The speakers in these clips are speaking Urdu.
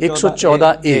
114A,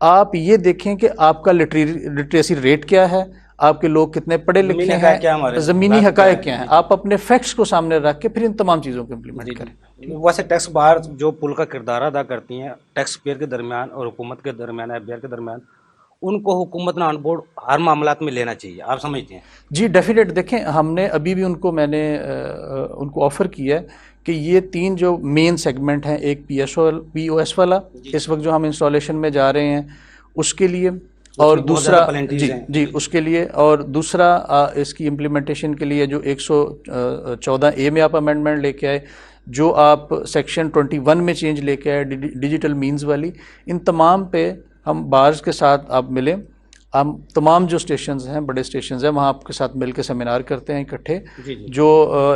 آپ یہ دیکھیں کہ آپ کا لٹریسی ریٹ کیا ہے, آپ کے لوگ کتنے پڑھے لکھے ہیں, زمینی حقائق کیا ہیں, آپ اپنے فیکٹس کو سامنے رکھ کے پھر ان تمام چیزوں کو امپلیمنٹ کریں. ویسے ٹیکس بار جو پل کا کردار ادا کرتی ہیں ٹیکس پیئر کے درمیان اور حکومت کے درمیان, ایف بی آر کے درمیان, ان کو حکومت نے آن بورڈ ہر معاملات میں لینا چاہیے, آپ سمجھتے ہیں؟ جی ڈیفینیٹ. دیکھیں ہم نے ابھی بھی میں نے ان کو آفر کیا ہے کہ یہ 3 جو مین سیگمنٹ ہیں, ایک پی او ایس والا اس وقت جو ہم انسٹالیشن میں جا رہے ہیں اس کے لیے, اور دوسرا جی اس کے لیے, اور دوسرا اس کی امپلیمنٹیشن کے لیے جو 114A میں آپ امینڈمنٹ لے کے آئے, جو آپ سیکشن 21 میں چینج لے کے آئے ڈیجیٹل مینز والی, ان تمام پہ ہم بارز کے ساتھ آپ ملیں. ہم تمام جو اسٹیشنز ہیں, بڑے اسٹیشنز ہیں, وہاں آپ کے ساتھ مل کے سیمینار کرتے ہیں اکٹھے. جو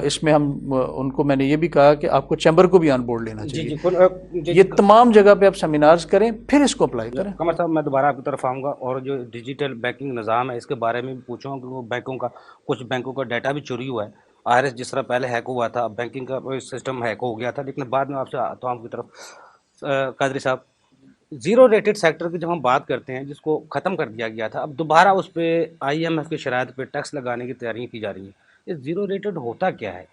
اس میں ہم ان کو, میں نے یہ بھی کہا کہ آپ کو چیمبر کو بھی آن بورڈ لینا چاہیے. یہ تمام جگہ پہ آپ سیمینارز کریں پھر اس کو اپلائی کریں. قمر صاحب میں دوبارہ آپ کی طرف آؤں گا اور جو ڈیجیٹل بینکنگ نظام ہے اس کے بارے میں بھی پوچھوں کہ وہ کچھ بینکوں کا ڈیٹا بھی چوری ہوا ہے. آر ایس جس طرح پہلے ہیک ہوا تھا, اب بینکنگ کا سسٹم ہیک ہو گیا تھا, لیکن بعد میں آپ سے آتا ہوں آپ کی طرف. قادری صاحب, زیرو ریٹڈ سیکٹر کی جب ہم بات کرتے ہیں جس کو ختم کر دیا گیا تھا, اب دوبارہ اس پہ آئی ایم ایف کی شرائط پہ ٹیکس لگانے کی تیاریاں کی جا رہی ہیں. یہ زیرو ریٹڈ ہوتا کیا ہے,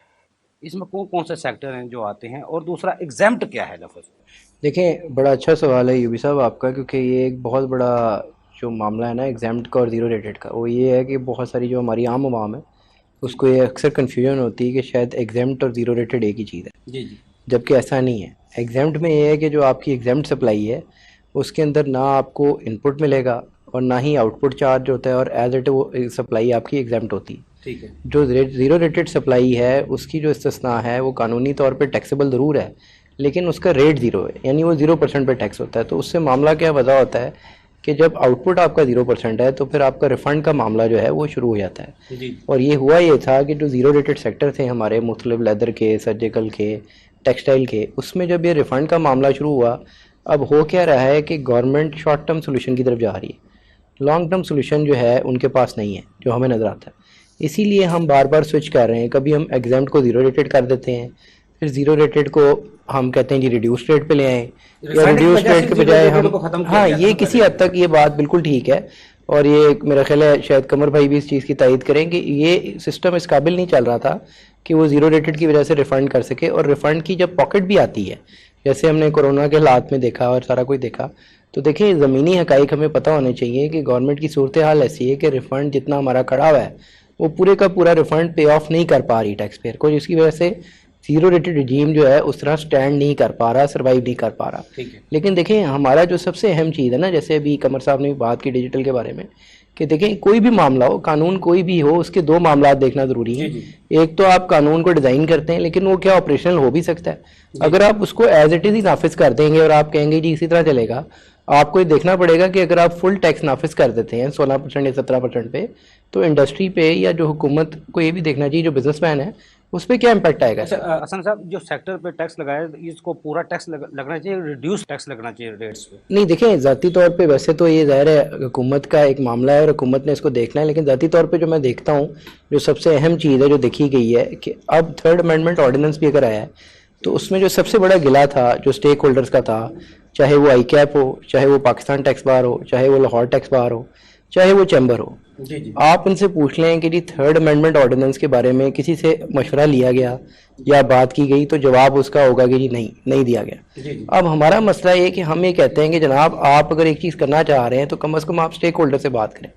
اس میں کون سے سیکٹر ہیں جو آتے ہیں, اور دوسرا ایگزیمپٹ کیا ہے لفظ؟ دیکھیں بڑا اچھا سوال ہے یوبی صاحب آپ کا, کیونکہ یہ ایک بہت بڑا جو معاملہ ہے نا ایگزیمپٹ کا اور زیرو ریٹڈ کا, وہ یہ ہے کہ بہت ساری جو ہماری عام عوام ہے اس کو یہ اکثر کنفیوژن ہوتی ہے کہ شاید ایگزیمپٹ اور زیرو ریٹڈ ایک ہی چیز ہے. جبکہ ایسا نہیں ہے. ایگزیمپٹ میں یہ ہے کہ جو آپ کی ایگزیمپٹ سپلائی ہے اس کے اندر نہ آپ کو ان پٹ ملے گا اور نہ ہی آؤٹ پٹ چارج ہوتا ہے, اور ایز اٹ وہ سپلائی آپ کی ایگزیمپٹ ہوتی ہے. ٹھیک ہے. جو زیرو ریٹڈ سپلائی ہے اس کی جو استثناء ہے وہ قانونی طور پہ ٹیکسیبل ضرور ہے, لیکن اس کا ریٹ 0 ہے, یعنی وہ 0% پہ ٹیکس ہوتا ہے. تو اس سے معاملہ کیا وضع ہوتا ہے کہ جب آؤٹ پٹ آپ کا 0% ہے تو پھر آپ کا ریفنڈ کا معاملہ جو ہے وہ شروع ہو جاتا ہے. اور یہ ہوا یہ تھا کہ جو زیرو ریٹڈ سیکٹر تھے ہمارے مختلف لیدر کے, سرجیکل کے, ٹیکسٹائل کے, اس میں جب یہ ریفنڈ کا معاملہ شروع ہوا, اب ہو کیا رہا ہے کہ گورنمنٹ شارٹ ٹرم سولوشن کی طرف جا رہی ہے, لانگ ٹرم سولوشن جو ہے ان کے پاس نہیں ہے جو ہمیں نظر آتا ہے. اسی لیے ہم بار بار سوئچ کر رہے ہیں. کبھی ہم ایگزیمپٹ کو زیرو ریٹڈ کر دیتے ہیں, پھر زیرو ریٹڈ کو ہم کہتے ہیں جی ریڈیوس ریٹ پہ لے آئیں, یا ریڈیوس ریٹ کے بجائے ہم, ہاں یہ کسی حد تک یہ بات بالکل ٹھیک ہے, اور یہ میرا خیال ہے شاید قمر بھائی بھی اس چیز کی تائید کریں کہ یہ سسٹم اس قابل نہیں چل رہا تھا کہ وہ زیرو ریٹڈ کی وجہ سے ریفنڈ کر سکے. اور ریفنڈ کی جب پاکٹ بھی آتی ہے, جیسے ہم نے کورونا کے حالات میں دیکھا اور سارا کچھ دیکھا, تو دیکھیں زمینی حقائق ہمیں پتہ ہونے چاہیے کہ گورنمنٹ کی صورتحال ایسی ہے کہ ریفنڈ جتنا ہمارا کھڑا ہوا ہے وہ پورے کا پورا ریفنڈ پے آف نہیں کر پا رہی ٹیکس پیئر کو, جس کی وجہ سے زیرو ریٹڈ رجیم جو ہے اس طرح سٹینڈ نہیں کر پا رہا, سروائیو نہیں کر پا رہا. لیکن دیکھیں ہمارا جو سب سے اہم چیز ہے نا, جیسے ابھی قمر صاحب نے بات کی ڈیجیٹل کے بارے میں, کہ دیکھیں کوئی بھی معاملہ ہو, قانون کوئی بھی ہو, اس کے 2 معاملات دیکھنا ضروری ہیں. ایک تو آپ قانون کو ڈیزائن کرتے ہیں, لیکن وہ کیا آپریشنل ہو بھی سکتا ہے. اگر آپ اس کو ایز اٹ از ہی نافذ کر دیں گے اور آپ کہیں گے جی اسی طرح چلے گا, آپ کو یہ دیکھنا پڑے گا کہ اگر آپ فل ٹیکس نافذ کر دیتے ہیں 16% یا 17% پہ, تو انڈسٹری پہ یا جو حکومت کو یہ بھی دیکھنا چاہیے, جو بزنس مین ہے اس پہ کیا امپیکٹ آئے گا. حسن صاحب, جو سیکٹر پہ ٹیکس لگایا اس کو پورا ٹیکس لگنا چاہیے, ریڈیوس ٹیکس لگنا چاہیے ریٹس پہ؟ نہیں دیکھیں ذاتی طور پہ ویسے تو یہ ظاہر ہے حکومت کا ایک معاملہ ہے اور حکومت نے اس کو دیکھنا ہے, لیکن ذاتی طور پہ جو میں دیکھتا ہوں جو سب سے اہم چیز ہے جو دیکھی گئی ہے کہ اب 3rd امینڈمنٹ آرڈیننس بھی اگر آیا ہے تو اس میں جو سب سے بڑا گلا تھا جو اسٹیک ہولڈرز کا تھا, چاہے وہ آئی کیپ ہو, چاہے وہ پاکستان ٹیکس بار ہو, چاہے وہ لاہور ٹیکس بار ہو, چاہے وہ چیمبر ہو, آپ ان سے پوچھ لیں کہ جی 3rd امینڈمنٹ آرڈیننس کے بارے میں کسی سے مشورہ لیا گیا یا بات کی گئی, تو جواب اس کا ہوگا کہ جی نہیں دیا گیا. اب ہمارا مسئلہ یہ کہ ہم یہ کہتے ہیں کہ جناب آپ اگر ایک چیز کرنا چاہ رہے ہیں تو کم از کم آپ اسٹیک ہولڈر سے بات کریں.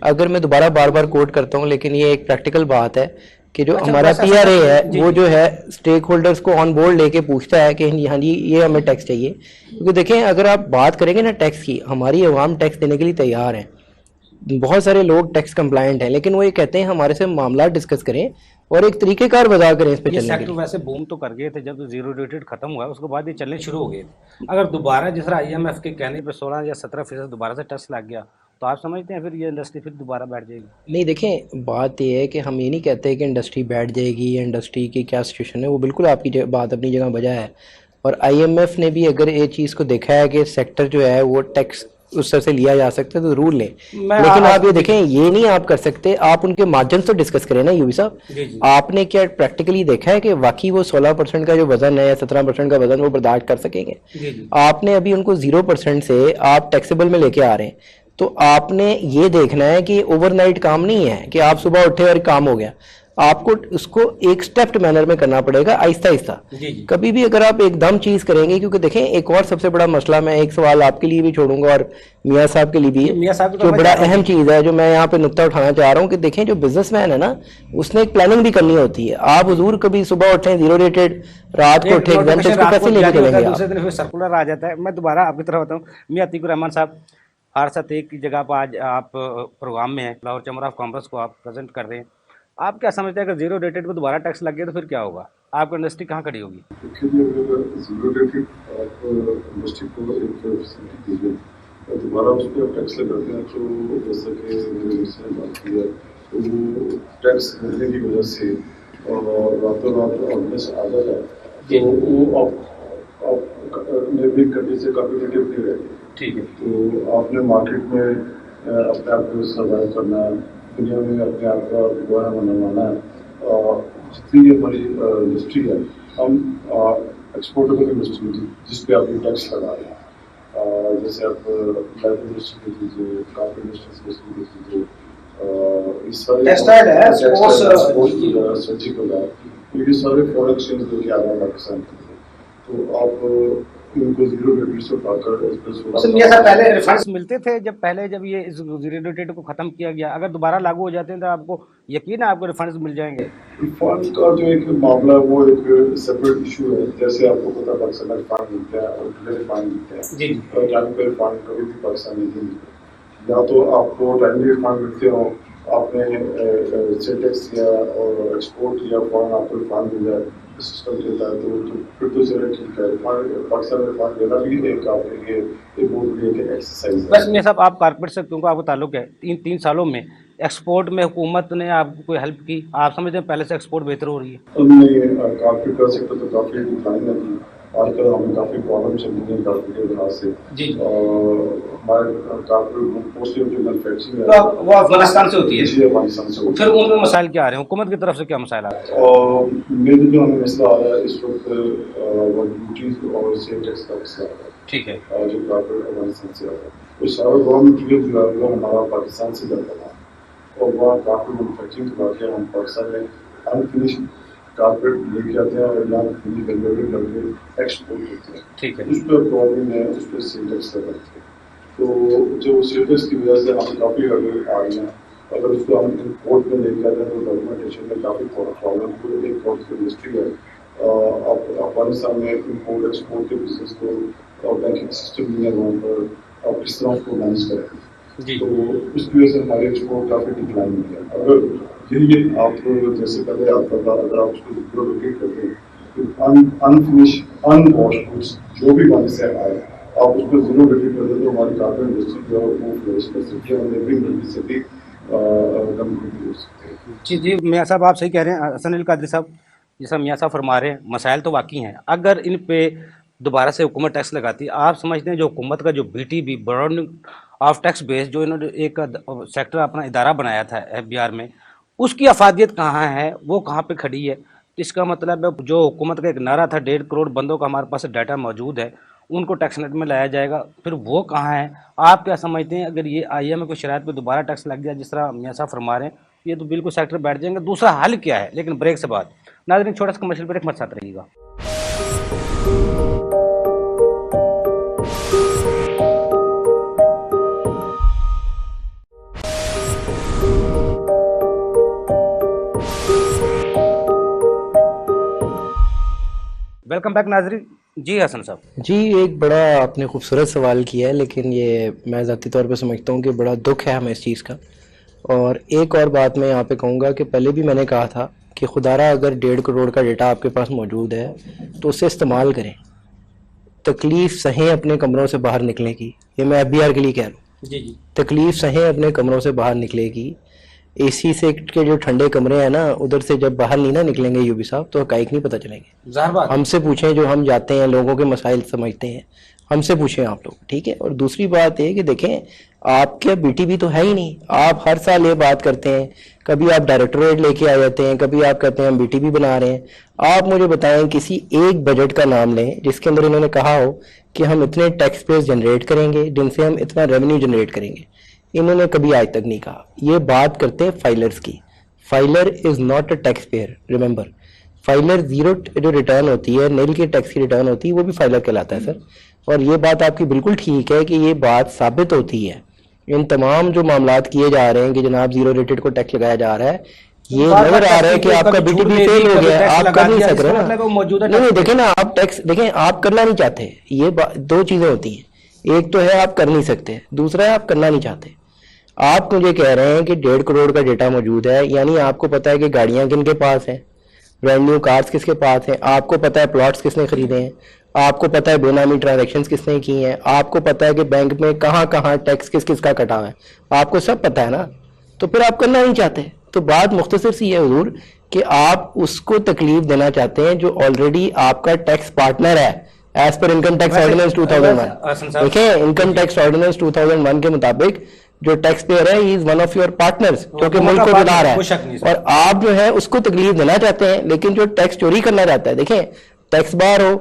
اگر میں دوبارہ بار کوٹ کرتا ہوں, لیکن یہ ایک پریکٹیکل بات ہے کہ جو ہمارا پی آر اے ہے وہ جو ہے اسٹیک ہولڈرز کو آن بورڈ لے کے پوچھتا ہے کہ ہاں جی یہ ہمیں ٹیکس چاہیے. کیونکہ دیکھیں اگر آپ بات کریں گے نا ٹیکس کی, ہماری عوام ٹیکس دینے کے لیے تیار ہیں, بہت سارے لوگ ٹیکس کمپلائنٹ ہیں, لیکن وہ یہ کہتے ہیں ہمارے سے معاملات ڈسکس کریں اور ایک طریقہ کار وضع کریں اس پہ چلنے کے لیے. ویسے بوم تو کر گئے تھے جب زیرو ریٹڈ ختم ہوا, اس کے بعد یہ چلنے شروع ہو گئے تھے. اگر دوبارہ جس طرح آئی ایم ایف کے کہنے پہ 16 یا 17% دوبارہ سے ٹیکس لگ گیا, تو آپ سمجھتے ہیں پھر یہ انڈسٹری پھر دوبارہ بیٹھ جائے گی؟ نہیں دیکھیں بات یہ ہے کہ ہم یہ نہیں کہتے کہ انڈسٹری بیٹھ جائے گی یا انڈسٹری کی کیا سچویشن ہے, وہ بالکل آپ کی بات اپنی جگہ بجا ہے. اور آئی ایم ایف نے بھی اگر یہ چیز کو دیکھا ہے کہ سیکٹر جو ہے وہ ٹیکس اس طرح سے لیا جا سکتا ہے تو ضرور لیں, لیکن آپ یہ دیکھیں یہ نہیں آپ کر سکتے, آپ ان کے مارجن تو ڈسکس کریں نا یوبی صاحب. آپ نے کیا پریکٹیکلی دیکھا ہے کہ واقعی وہ 16% کا جو وزن ہے یا 17% کا وزن وہ برداشت کر سکیں گے؟ آپ نے ابھی ان کو 0% سے آپ ٹیکسیبل میں لے کے آ رہے ہیں, تو آپ نے یہ دیکھنا ہے کہ اوور نائٹ کام نہیں ہے کہ آپ صبح اٹھے اور کام ہو گیا. آپ کو اس کو ایک سٹیپڈ مینر میں کرنا پڑے گا, آہستہ آہستہ. کبھی بھی اگر آپ ایک دم چیز کریں گے, کیونکہ دیکھیں ایک اور سب سے بڑا مسئلہ, میں ایک سوال آپ کے لیے بھی چھوڑوں گا اور میاں صاحب کے لیے بھی, جو بڑا اہم چیز ہے جو میں یہاں پہ نقطہ اٹھانا چاہ رہا ہوں, کہ دیکھیں جو بزنس مین ہے نا, اس نے ایک پلاننگ بھی کرنی ہوتی ہے. آپ حضور کبھی صبح اٹھیں 0 ریٹڈ, رات کو اٹھیں ایک دم, تو اس کو کیسے لے کے چلیں گے؟ دوسرے دن پھر سرکولر آ جاتا ہے. میں دوبارہ آپ کی طرف بتاؤں, میاں عتیق الرحمان صاحب ہارسات ایک کی جگہ پہ آج آپ پروگرام میں ہیں, لاہور چیمبر آف کامرس کو آپ پریزنٹ کر رہے ہیں. آپ کیا سمجھتے ہیں اگر 0 ریٹڈ کو دوبارہ ٹیکس لگ گیا تو پھر کیا ہوگا؟ آپ کی انڈسٹری کہاں کھڑی ہوگی؟ زیرو ریٹڈ آپ انڈسٹری کو ایک فیسلٹی دیجیے اور دوبارہ اس پہ ٹیکس لگاتے ہیں, تو جیسا کہ میرے دوست نے بات کی ہے, تو وہ ٹیکس بھرنے کی وجہ سے اور راتوں رات آرڈیننس آ جاتا ہے, تو وہ آپ نیبرنگ کنٹری سے کمپیٹیٹیو نہیں رہے. ٹھیک ہے, تو آپ نے مارکیٹ میں اپنے آپ کو سروائیو کرنا ہے, دنیا میں اپنے آپ کا دوبارہ بنوانا ہے. جتنی ہماری انڈسٹری ہے, ہم ایکسپورٹیبل انڈسٹری جس پہ آپ کو ٹیکس لگا رہے ہیں, جیسے آپ لائف انڈسٹری دیکھ لیجیے, کارپیٹ انڈسٹری دیکھ لیجیے, اس سارے سرجیکل ہے, یہ سارے پروڈکشن جو کہ آ رہے ہیں پاکستان کے, تو آپ ان کو 0 ریٹڈ سے اٹھا کر پہلے ریفنڈس ملتے تھے جب یہ 0 ریٹڈ کو ختم کیا گیا, اگر دوبارہ لاگو ہو جاتے ہیں تو آپ کو یقین ہے آپ کو ریفنڈس مل جائیں گے؟ ریفنڈ کا جو ایک معاملہ ہے وہ ایک سیپریٹ ایشو ہے. جیسے آپ کو پتا پاکستان میں ریفنڈ ملتا ہے اور ریفنڈ ملتا ہے, اور ٹائم پہ ریفنڈ کبھی بھی پاکستان میں نہیں ملتا. یا تو آپ کو ٹائملی ریفنڈ ملتے ہوں, آپ نے سینٹیکس کیا اور ایکسپورٹ کیا, فوراً آپ کو ریفنڈ مل جائے, سسٹم چلتا ہے, تو پھر تو چلے ٹھیک ہے. پاکستان میں ریفنڈ دینا بھی ایک آپ کے لیے ایک بہت بڑی ایک ایکسرسائز ہے. بس میاں صاحب آپ کارپوریٹ سے کیونکہ آپ کو تعلق ہے, 3 سالوں میں ایکسپورٹ میں حکومت نے آپ کو کوئی ہیلپ کی؟ آپ سمجھتے ہیں پہلے سے ایکسپورٹ بہتر ہو رہی ہے؟ نہیں, کارپیٹ کا سیکٹر تو کافی ڈکلائن ہے. آج کل ہمیں کافی پرابلم چل رہی ہیں کارپیٹ کے لحاظ سے. ہمارے کارپیٹ موسٹلی جو مینوفیکچرنگ ہے وہ افغانستان سے ہوتی ہے. جی, افغانستان سے. پھر ان میں مسائل کیا آ رہے ہیں, حکومت کی طرف سے کیا مسائل آ رہے ہیں؟ میرے جو ہمیں مسئلہ آ رہا ہے اس وقت, وہ ڈیوٹیز اور سیل ٹیکس کا مسئلہ آ رہا ہے. ٹھیک ہے, جو کارپیٹ افغانستان سے آ رہا ہے, وہ سارا را مٹیریل جو ہے وہ ہمارا پاکستان سے جاتا ہے, اور وہاں کارپیٹ مینوفیکچرنگ کے بعد ہم پاکستان میں انفنش کارپیٹ لے کے آتے ہیں اور یہاں فنش کنورٹڈ کر کے ایکسپورٹ کرتے ہیں. ٹھیک ہے, اس پہ پرابلم ہے, اس پہ سیل ٹیکس لگاتے ہیں. تو جو سیل ٹیکس کی وجہ سے ہمیں کافی ہرڈل آ رہی ہیں. اگر اس کو ہم امپورٹ میں لے کے آتے ہیں تو ڈاکومنٹیشن میں کافی پرابلم پورے ایک بہت کی انڈسٹری ہے. افغانستان میں امپورٹ ایکسپورٹ کے بزنس کو بینکنگ سسٹم نہیں ہے وہاں پر, آپ کس طرح اس کو مینیج کریں. تو اس کی وجہ سے ہمارے ایکسپورٹ کافی ڈکلائن ہو گیا. اگر یہی آپ جیسے پہلے آپ کا اگر آپ اس کو ریلوکیٹ کرتے ہیں تو انفنش ان واش گڈس جو بھی وہاں سے آئے آپ اس کو 0 ریلیٹ کر دیں تو ہماری کارپیٹ انڈسٹری جو ہے وہ فلورش کر سکتی ہے, اور نیبرنگ کنٹری سے بھی کمپیٹ ہو سکتے ہیں. جی میاں صاحب آپ صحیح کہہ رہے ہیں. حسن علی قادری صاحب, جیسا میاں صاحب فرما رہے ہیں, مسائل تو واقعی ہیں. اگر ان پہ دوبارہ سے حکومت ٹیکس لگاتی, آپ سمجھتے ہیں جو حکومت کا جو BTB براڈنگ آف ٹیکس بیس جو انہوں نے ایک سیکٹر اپنا ادارہ بنایا تھا FBR میں, اس کی افادیت کہاں ہے, وہ کہاں پہ کھڑی ہے؟ اس کا مطلب ہے جو حکومت کا ایک نعرہ تھا 1.5 کروڑ بندوں کا ہمارے پاس ڈیٹا موجود ہے, ان کو ٹیکس نیٹ میں لایا جائے گا, پھر وہ کہاں ہے؟ آپ کیا سمجھتے ہیں اگر یہ IM میں کوئی شرائط پہ دوبارہ ٹیکس لگ گیا جس طرح میاں صاحب فرما رہے ہیں, یہ تو بالکل سیکٹر بیٹھ جائیں گے. دوسرا حل کیا ہے؟ لیکن بریک سے بعد. ناظرین چھوٹا سا کمرشل بریک, مت ساتھ رہیے گا. ویلکم بیک ناظرین. جی حسن صاحب. جی, ایک بڑا آپ نے خوبصورت سوال کیا ہے, لیکن یہ میں ذاتی طور پہ سمجھتا ہوں کہ بڑا دکھ ہے ہمیں اس چیز کا. اور ایک اور بات میں یہاں پہ کہوں گا کہ پہلے بھی میں نے کہا تھا کہ خدا را اگر 1.5 کروڑ کا ڈیٹا آپ کے پاس موجود ہے تو اسے استعمال کریں. تکلیف سہیں اپنے کمروں سے باہر نکلنے کی, یہ میں FBR کے لیے کہہ رہا ہوں. جی تکلیف سہیں اپنے کمروں سے باہر نکلے گی. AC سے کے جو ٹھنڈے کمرے ہیں نا, ادھر سے جب باہر نہیں نہ نکلیں گے یوبی صاحب تو حقائق نہیں پتہ چلیں گے. ظاہر بات, ہم سے پوچھیں جو ہم جاتے ہیں, لوگوں کے مسائل سمجھتے ہیں, ہم سے پوچھیں آپ لوگ, ٹھیک ہے. اور دوسری بات یہ کہ دیکھیں آپ کے بی ٹی بی تو ہے ہی نہیں, آپ ہر سال یہ بات کرتے ہیں, کبھی آپ ڈائریکٹوریٹ لے کے آ جاتے ہیں, کبھی آپ کہتے ہیں ہم بی ٹی بی بنا رہے ہیں. آپ مجھے بتائیں کسی ایک بجٹ کا نام لیں جس کے اندر انہوں نے کہا ہو کہ ہم اتنے ٹیکس پیز جنریٹ کریں گے جن سے ہم اتنا ریونیو جنریٹ کریں گے. انہوں نے کبھی آج تک نہیں کہا. یہ بات کرتے ہیں فائلرز کی. Filer is not a tax payer, remember. Filer zero جو ریٹرن ہوتی ہے, نیل کے ٹیکس کی ریٹرن ہوتی ہے, وہ بھی فائلر کہلاتا ہے سر. اور یہ بات آپ کی بالکل ٹھیک ہے کہ یہ بات ثابت ہوتی ہے ان تمام جو معاملات کیے جا رہے ہیں کہ جناب زیرو ریٹڈ کو ٹیکس لگایا جا رہا ہے. یہ نظر آ رہا ہے کہ آپ کا بی ٹی بی فیل ہو گیا, آپ کر نہیں سک رہے نا. نہیں دیکھیں نا, آپ ٹیکس دیکھیں, آپ کرنا نہیں چاہتے. یہ دو چیزیں ہوتی ہیں, ایک تو ہے آپ کر نہیں سکتے, دوسرا ہے آپ کرنا نہیں چاہتے. آپ مجھے کہہ رہے ہیں کہ 1.5 کروڑ کا ڈیٹا موجود ہے, یعنی آپ کو پتا ہے کہ گاڑیاں کن کے پاس ہیں, برانڈ نیو کارز کس کے پاس ہیں, آپ کو پتا ہے پلاٹس کس نے خریدے ہیں, آپ کو پتا ہے بے نامی ٹرانزیکشنز کس نے کی ہیں, آپ کو پتا ہے کہ بینک میں کہاں کہاں ٹیکس کس کس کا کٹا ہوا ہے, آپ کو سب پتا ہے نا. تو پھر آپ کرنا نہیں چاہتے. تو بات مختصر سی ہے حضور کہ آپ اس کو تکلیف دینا چاہتے ہیں جو آلریڈی آپ کا ٹیکس پارٹنر ہے as per income tax ordinance 2001. دیکھیں انکم ٹیکس آرڈیننس 2001 کے مطابق جو ٹیکس پیئر ہے he is one of your partners, کیونکہ ملک کو چلا رہا ہے. اور آپ جو ہے اس کو تکلیف دینا چاہتے ہیں, لیکن جو ٹیکس چوری کرنا چاہتا ہے, دیکھیں tax bar who,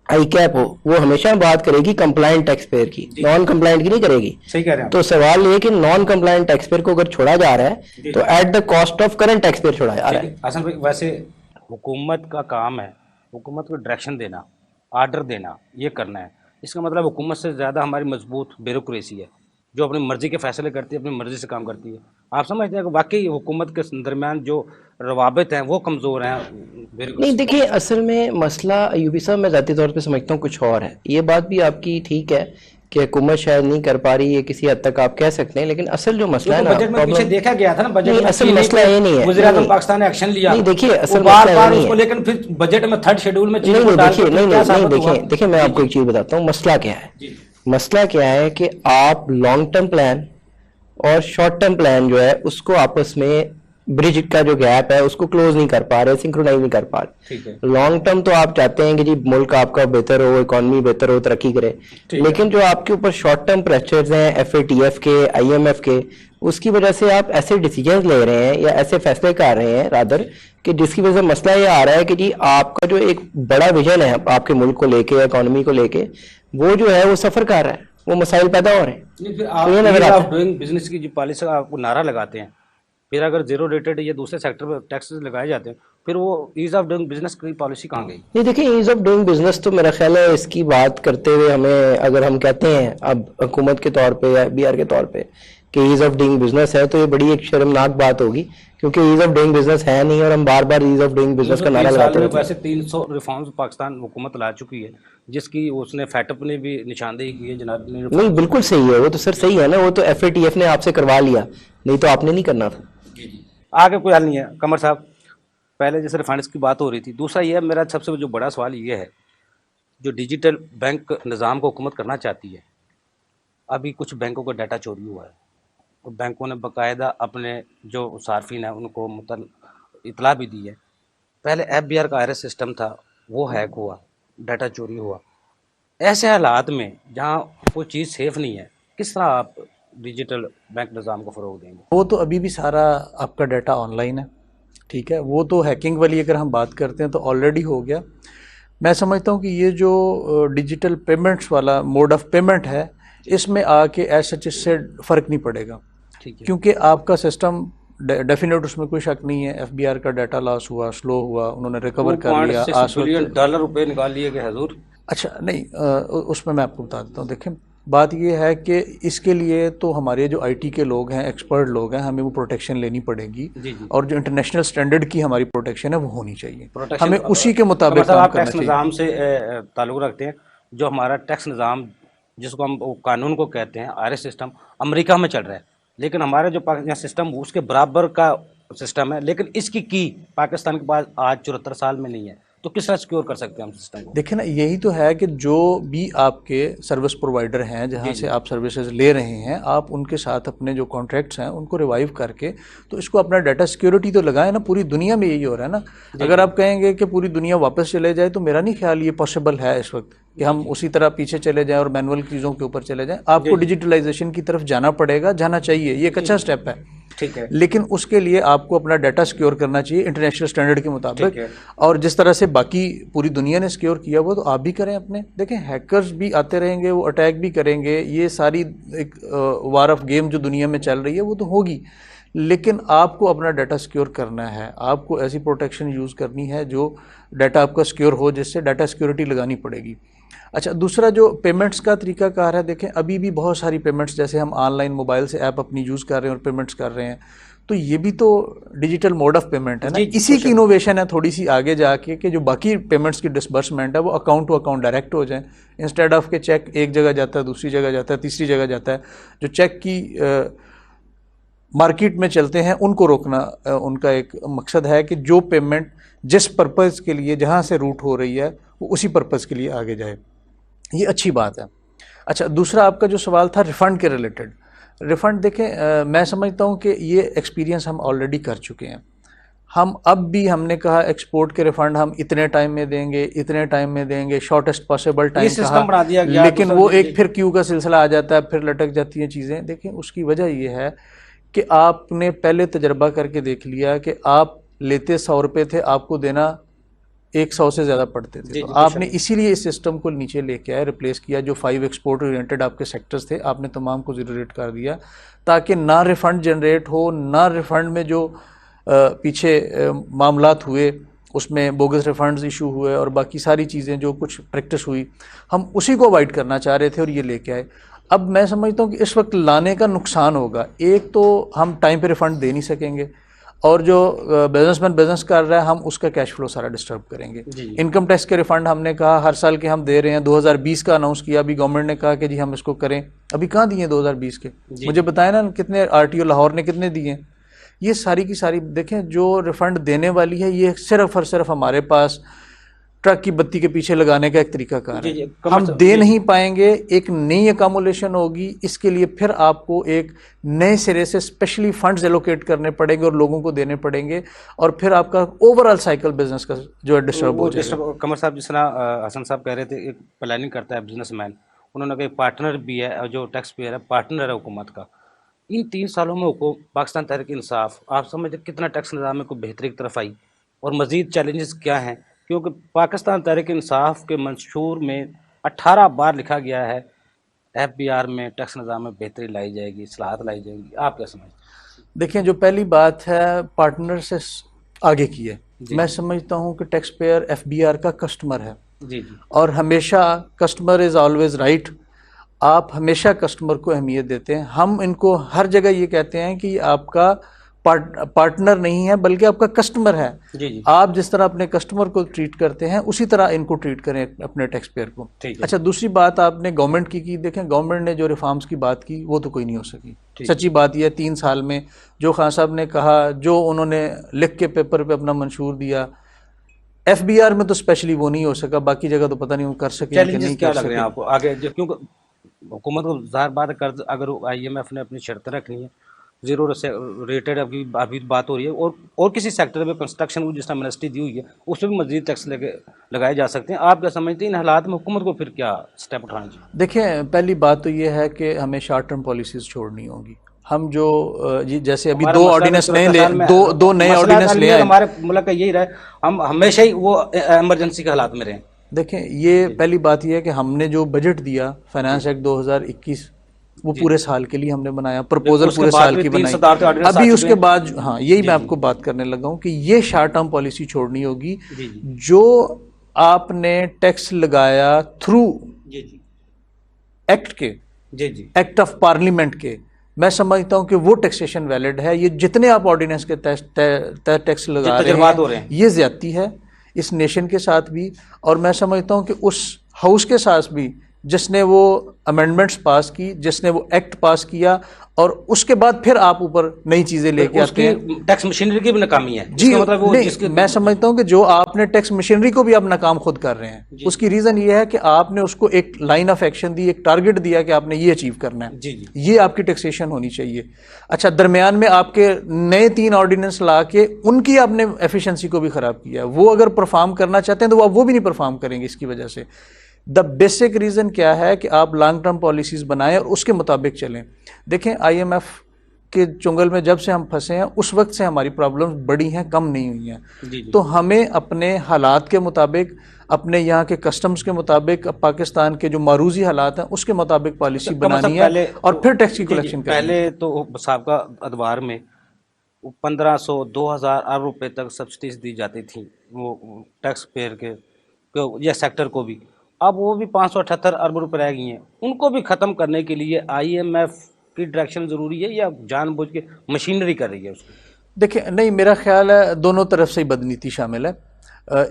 I keep ہو, وہ ہمیشہ بات کرے گی کمپلائنٹ ٹیکس پیئر کی, نان کمپلائنٹ کی نہیں کرے گی. صحیح کہہ رہے ہیں. تو سوال یہ کہ نان کمپلائنٹ ٹیکس پیئر کو اگر چھوڑا جا رہا ہے تو at the cost of current tax payer چھوڑا جا رہا ہے. حسن بھائی, ویسے حکومت کا کام ہے حکومت کو ڈائریکشن دینا, آرڈر دینا, یہ کرنا ہے. اس کا مطلب حکومت سے زیادہ ہماری مضبوط بیوروکریسی ہے جو اپنی مرضی کے فیصلے کرتی ہے, اپنی مرضی سے کام کرتی ہے. آپ سمجھتے ہیں کہ واقعی حکومت کے درمیان جو روابط ہیں وہ کمزور ہیں؟ نہیں دیکھیں, اصل میں مسئلہ ایوبی صاحب میں ذاتی طور پہ سمجھتا ہوں کچھ اور ہے. یہ بات بھی آپ کی ٹھیک ہے کہ حکومت شاید نہیں کر پا رہی ہے, کسی حد تک آپ کہہ سکتے ہیں, لیکن اصل جو مسئلہ ہے نا, بجٹ میں پیچھے دیکھا گیا تھا نا, بجٹ میں اصل مسئلہ یہ نہیں ہے. وزیر اعظم پاکستان نے ایکشن لیا, نہیں دیکھیے اصل بار مسئلہ بار یہ اس کو, نہیں لیکن پھر بجٹ میں تھرڈ شیڈول میں چیز ہے. دیکھیں میں آپ کو ایک چیز بتاتا ہوں مسئلہ کیا ہے. مسئلہ کیا ہے کہ آپ لانگ ٹرم پلان اور شارٹ ٹرم پلان جو ہے اس کو آپس میں برج کا جو گیپ ہے اس کو کلوز نہیں کر پا رہے, سنکرونائز نہیں کر پا رہے. لانگ ٹرم تو آپ چاہتے ہیں کہ جی ملک آپ کا بہتر ہو, اکانومی بہتر ہو, ترقی کرے, لیکن جو آپ کے اوپر شارٹ ٹرم پریشرز ہیں ایف اے ٹی ایف کے, آئی ایم ایف کے, اس کی وجہ سے آپ ایسے ڈیسیجنز لے رہے ہیں یا ایسے فیصلے کر رہے ہیں رادر کہ جس کی وجہ سے مسئلہ یہ آ رہا ہے کہ جی آپ کا جو ایک بڑا ویژن ہے آپ کے ملک کو لے کے, اکانومی کو لے کے, وہ جو ہے وہ سفر کر رہا ہے, وہ مسائل پیدا ہو رہے ہیں. بزنس کی جو پالیسی آپ کو نعرہ لگاتے ہیں, پھر اگر زیرو ریٹڈ یا دوسرے سیکٹر پہ ٹیکسز لگائے جاتے ہیں, پھر وہ ایز آف ڈوئنگ بزنس کی پالیسی کہاں گئی؟ یہ دیکھیں ایز آف ڈوئنگ بزنس تو میرا خیال ہے اس کی بات کرتے ہوئے ہمیں اگر ہم کہتے ہیں اب حکومت کے طور پہ یا بی آر کے طور پہ کہ ایز آف ڈوئنگ بزنس ہے, تو یہ بڑی ایک شرمناک بات ہوگی, کیونکہ ایز آف ڈوئنگ بزنس ہے نہیں, اور ہم بار بار ایز آف ڈوئنگ بزنس کا نعرہ لگاتے ہیں. ویسے 300 ریفارمز پاکستان حکومت لا چکی ہے, جس کی اس نے فیٹ اپ نے بھی نشاندہی کی ہے جناب نے. نہیں بالکل صحیح ہے, وہ تو سر صحیح ہے نا, وہ تو ایف اے ٹی ایف نے آپ سے کروا لیا, نہیں تو آپ نے نہیں کرنا تھا. آگے کوئی حل نہیں ہے. قمر صاحب, پہلے جیسے ریفائنڈس کی بات ہو رہی تھی, دوسرا یہ ہے میرا سب سے جو بڑا سوال یہ ہے, جو ڈیجیٹل بینک نظام کو حکومت کرنا چاہتی ہے, ابھی کچھ بینکوں کا ڈیٹا چوری ہوا ہے, تو بینکوں نے باقاعدہ اپنے جو صارفین ہیں ان کو اطلاع بھی دی ہے. پہلے ایف بی آر کا آر ایس سسٹم تھا, وہ ہیک ہوا, ڈیٹا چوری ہوا. ایسے حالات میں جہاں کوئی چیز سیف نہیں ہے, کس طرح آپ ڈیجیٹل بینک نظام کو فروغ دیں گے؟ وہ تو ابھی بھی سارا آپ کا ڈیٹا آن لائن ہے, ٹھیک ہے. وہ تو ہیکنگ والی اگر ہم بات کرتے ہیں تو آلریڈی ہو گیا. میں سمجھتا ہوں کہ یہ جو ڈیجیٹل پیمنٹس والا موڈ آف پیمنٹ ہے, اس میں آ کے ایز سچ اس سے فرق نہیں پڑے گا, کیونکہ آپ کا سسٹم ڈیفینیٹ, اس میں کوئی شک نہیں ہے. ایف بی آر کا ڈیٹا لاس ہوا, سلو ہوا, انہوں نے ریکور کر لیا. $2.6 بلین نکال لیے گئے حضور. اچھا نہیں, اس میں آپ کو بتا دیتا ہوں. دیکھیں بات یہ ہے کہ اس کے لیے تو ہمارے جو آئی ٹی کے لوگ ہیں, ایکسپرٹ لوگ ہیں, ہمیں وہ پروٹیکشن لینی پڑے گی, اور جو انٹرنیشنل سٹینڈرڈ کی ہماری پروٹیکشن ہے وہ ہونی چاہیے, ہمیں اسی کے مطابق کام کرنا چاہیے. نظام سے تعلق رکھتے ہیں, جو ہمارا ٹیکس نظام جس کو ہم قانون کو کہتے ہیں, آر ایس سسٹم, امریکہ میں چل رہا ہے, لیکن ہمارا جو پاکستان سسٹم اس کے برابر کا سسٹم ہے, لیکن اس کی پاکستان کے پاس آج 74 سال میں نہیں ہے. تو کس طرح سیکیور کر سکتے ہیں ہم سسٹم کو؟ دیکھیں نا یہی تو ہے کہ جو بھی آپ کے سروس پرووائڈر ہیں جہاں سے آپ سروسز لے رہے ہیں آپ ان کے ساتھ اپنے جو کانٹریکٹس ہیں ان کو ریوائیو کر کے تو اس کو اپنا ڈیٹا سیکیورٹی تو لگائیں نا. پوری دنیا میں یہی ہو رہا ہے نا. اگر آپ کہیں گے کہ پوری دنیا واپس چلے جائے تو میرا نہیں خیال یہ پاسبل ہے اس وقت کہ ہم اسی طرح پیچھے چلے جائیں اور مینول چیزوں کے اوپر چلے جائیں. آپ کو ڈیجیٹلائزیشن کی طرف جانا پڑے گا, جانا چاہیے, یہ ایک اچھا سٹیپ ہے. ٹھیک ہے, لیکن اس کے لیے آپ کو اپنا ڈیٹا سیکیور کرنا چاہیے انٹرنیشنل اسٹینڈرڈ کے مطابق, اور جس طرح سے باقی پوری دنیا نے سیکیور کیا وہ تو آپ بھی کریں اپنے. دیکھیں ہیکرز بھی آتے رہیں گے, وہ اٹیک بھی کریں گے, یہ ساری ایک وار آف گیم جو دنیا میں چل رہی ہے وہ تو ہوگی, لیکن آپ کو اپنا ڈیٹا سیکیور کرنا ہے. آپ کو ایسی پروٹیکشن یوز کرنی ہے جو ڈیٹا آپ کا سیکیور ہو, جس سے ڈیٹا سیکیورٹی لگانی پڑے گی. اچھا دوسرا جو پیمنٹس کا طریقہ کار ہے, دیکھیں ابھی بھی بہت ساری پیمنٹس جیسے ہم آن لائن موبائل سے ایپ اپنی یوز کر رہے ہیں اور پیمنٹس کر رہے ہیں, تو یہ بھی تو ڈیجیٹل موڈ آف پیمنٹ ہے نا. اسی کی انوویشن ہے تھوڑی سی آگے جا کے کہ جو باقی پیمنٹس کی ڈسبرسمنٹ ہے وہ اکاؤنٹ ٹو اکاؤنٹ ڈائریکٹ ہو جائیں, انسٹیڈ آف کہ چیک ایک جگہ جاتا ہے, دوسری جگہ جاتا ہے, تیسری جگہ جاتا ہے. جو چیک کی مارکیٹ میں چلتے ہیں ان کو روکنا ان کا ایک مقصد ہے کہ جو پیمنٹ جس پرپز کے لیے جہاں سے روٹ ہو رہی ہے وہ اسی پرپز کے لیے آگے جائے. یہ اچھی بات ہے. اچھا دوسرا آپ کا جو سوال تھا ریفنڈ کے ریلیٹڈ, ریفنڈ دیکھیں میں سمجھتا ہوں کہ یہ ایکسپیرینس ہم آلریڈی کر چکے ہیں. اب بھی ہم نے کہا ایکسپورٹ کے ریفنڈ ہم اتنے ٹائم میں دیں گے, اتنے ٹائم میں دیں گے, شارٹیسٹ پاسبل ٹائم کہا, لیکن وہ ایک پھر کیو کا سلسلہ آ جاتا ہے, پھر لٹک جاتی ہیں چیزیں. دیکھیں اس کی وجہ یہ ہے کہ آپ نے پہلے تجربہ کر کے دیکھ لیا کہ آپ لیتے 100 روپے تھے, آپ کو دینا 100 سے زیادہ پڑتے تھے, تو آپ نے اسی لیے اس سسٹم کو نیچے لے کے آئے, ریپلیس کیا. جو 5 ایکسپورٹ اورینٹڈ آپ کے سیکٹرز تھے آپ نے تمام کو زیرو ریٹ کر دیا, تاکہ نہ ریفنڈ جنریٹ ہو, نہ ریفنڈ میں جو پیچھے معاملات ہوئے اس میں بوگس ریفنڈز ایشو ہوئے اور باقی ساری چیزیں جو کچھ پریکٹس ہوئی, ہم اسی کو اوائڈ کرنا چاہ رہے تھے اور یہ لے کے آئے. اب میں سمجھتا ہوں کہ اس وقت لانے کا نقصان ہوگا. ایک تو ہم ٹائم پہ ریفنڈ دے نہیں سکیں گے, اور جو بزنس مین بزنس کر رہا ہے ہم اس کا کیش فلو سارا ڈسٹرب کریں گے. انکم ٹیکس کے ریفنڈ ہم نے کہا ہر سال کے ہم دے رہے ہیں, 2020 کا اناؤنس کیا, ابھی گورنمنٹ نے کہا کہ جی ہم اس کو کریں, ابھی کہاں دیے 2020 کے؟ مجھے بتائیں نا کتنے RTO لاہور نے کتنے دیے. یہ ساری کی ساری دیکھیں جو ریفنڈ دینے والی ہے یہ صرف اور صرف ہمارے پاس ٹرک کی بتی کے پیچھے لگانے کا ایک طریقہ کار ہے. ہم دے نہیں پائیں گے, ایک نئی اکامولیشن ہوگی, اس کے لیے پھر آپ کو ایک نئے سرے سے اسپیشلی فنڈز ایلوکیٹ کرنے پڑیں گے اور لوگوں کو دینے پڑیں گے, اور پھر آپ کا اوور آل سائیکل بزنس کا جو ہے ڈسٹرب ہو جائے گا. قمر صاحب جس طرح حسن صاحب کہہ رہے تھے ایک پلاننگ کرتا ہے بزنس مین, انہوں نے کہا پارٹنر بھی ہے, اور جو ٹیکس پیئر ہے پارٹنر ہے حکومت کا. ان 3 سالوں میں پاکستان تحریک انصاف آپ سمجھتے کتنا ٹیکس نظام میں کوئی بہتری کی طرف آئی, اور مزید چیلنجز کیا ہیں؟ کیونکہ پاکستان تحریک انصاف کے منشور میں 18 بار لکھا گیا ہے FBR میں ٹیکس نظام میں بہتری لائی جائے گی, اصلاحات لائی جائیں گی. آپ کیا سمجھتے ہیں؟ دیکھیں جو پہلی بات ہے پارٹنر سے آگے کی ہے. میں سمجھتا ہوں کہ ٹیکس پیئر FBR کا کسٹمر ہے, اور ہمیشہ کسٹمر از آلویز رائٹ. آپ ہمیشہ کسٹمر کو اہمیت دیتے ہیں. ہم ان کو ہر جگہ یہ کہتے ہیں کہ آپ کا پارٹنر نہیں ہے بلکہ آپ کا کسٹمر ہے. آپ جس طرح اپنے کسٹمر کو ٹریٹ کرتے ہیں اسی طرح ان کو ٹریٹ کریں اپنے ٹیکس پیئر کو. اچھا دوسری بات آپ نے گورنمنٹ کی دیکھیں گورنمنٹ نے جو ریفارمز کی بات کی وہ تو کوئی نہیں ہو سکی. سچی بات یہ ہے 3 سال میں جو خان صاحب نے کہا, جو انہوں نے لکھ کے پیپر پہ اپنا منشور دیا, FBR میں تو اسپیشلی وہ نہیں ہو سکا, باقی جگہ تو پتہ نہیں وہ کر سکے کہ نہیں کر سکے. آپ کو آگے کیونکہ حکومت کو ظاہر بات ہے قرض اگر IMF نے اپنی شرطیں رکھنی ہے, زیرو ریٹڈ ابھی بات ہو رہی ہے, اور کسی سیکٹر میں کنسٹرکشن کو جس طرح منسٹری دی ہوئی ہے اس پہ بھی مزید ٹیکس لگائے جا سکتے ہیں. آپ کیا سمجھتے ہیں ان حالات میں حکومت کو پھر کیا سٹیپ اٹھانا چاہیے؟ دیکھیں پہلی بات تو یہ ہے کہ ہمیں شارٹ ٹرم پالیسیز چھوڑنی ہوگی. ہم جو جیسے ابھی 2 آرڈیننس نئے لے, 2 نئے آرڈیننس لے آئے, ہمارے ملک کا یہی رہا ہے ہم ہمیشہ ہی وہ ایمرجنسی کے حالات میں رہیں. دیکھیں یہ پہلی بات یہ ہے کہ ہم نے جو بجٹ دیا فائنانس ایکٹ 2021 وہ پورے سال کے لیے ہم نے بنایا, پرپوزل پورے سال کی بنائی. ابھی اس کے بعد ہاں یہی میں آپ کو بات کرنے لگا ہوں کہ یہ شارٹ ٹرم پالیسی چھوڑنی ہوگی. جو آپ نے ٹیکس لگایا تھرو ایکٹ کے, ایکٹ آف پارلیمنٹ کے, میں سمجھتا ہوں کہ وہ ٹیکسیشن ویلڈ ہے. یہ جتنے آپ آرڈیننس کے تحت ٹیکس لگا رہے ہیں یہ زیادتی ہے اس نیشن کے ساتھ بھی, اور میں سمجھتا ہوں کہ اس ہاؤس کے ساتھ بھی جس نے وہ امینڈمنٹس پاس کی, جس نے وہ ایکٹ پاس کیا, اور اس کے بعد پھر آپ اوپر نئی چیزیں لے کے آتے ہیں. ٹیکس مشینری کی بھی ناکامی ہے جی مطلب میں سمجھتا ہوں کہ جو آپ نے ٹیکس مشینری کو بھی آپ ناکام خود کر رہے ہیں. اس کی ریزن یہ ہے کہ آپ نے اس کو ایک لائن آف ایکشن دی, ایک ٹارگٹ دیا کہ آپ نے یہ اچیو کرنا ہے. یہ آپ کی ٹیکسیشن ہونی چاہیے. اچھا, درمیان میں آپ کے نئے 3 آرڈیننس لا کے ان کی آپ نے ایفیشنسی کو بھی خراب کیا. وہ اگر پرفارم کرنا چاہتے ہیں تو وہ بھی نہیں پرفارم کریں گے اس کی وجہ سے. دا بیسک ریزن کیا ہے کہ آپ لانگ ٹرم پالیسیز بنائیں اور اس کے مطابق چلیں. دیکھیں IMF کے چنگل میں جب سے ہم پھنسے ہیں اس وقت سے ہماری پرابلمز بڑی ہیں, کم نہیں ہوئی ہیں. تو ہمیں اپنے حالات کے مطابق, اپنے یہاں کے کسٹمز کے مطابق, پاکستان کے جو معروضی حالات ہیں اس کے مطابق پالیسی بنانی ہے اور پھر ٹیکس کی کلیکشن کرنی ہے. پہلے تو سابقہ ادوار میں 1500-2000 ارب روپے تک سبسڈیز دی جاتی تھیں وہ ٹیکس پیئر کے یا سیکٹر کو بھی. اب وہ بھی 578 ارب روپے رہ گئی ہیں. ان کو بھی ختم کرنے کے لیے IMF کی ڈائریکشن ضروری ہے یا جان بوجھ کے مشینری کر رہی ہے اس کو؟ دیکھیں نہیں, میرا خیال ہے دونوں طرف سے ہی بدنیتی شامل ہے.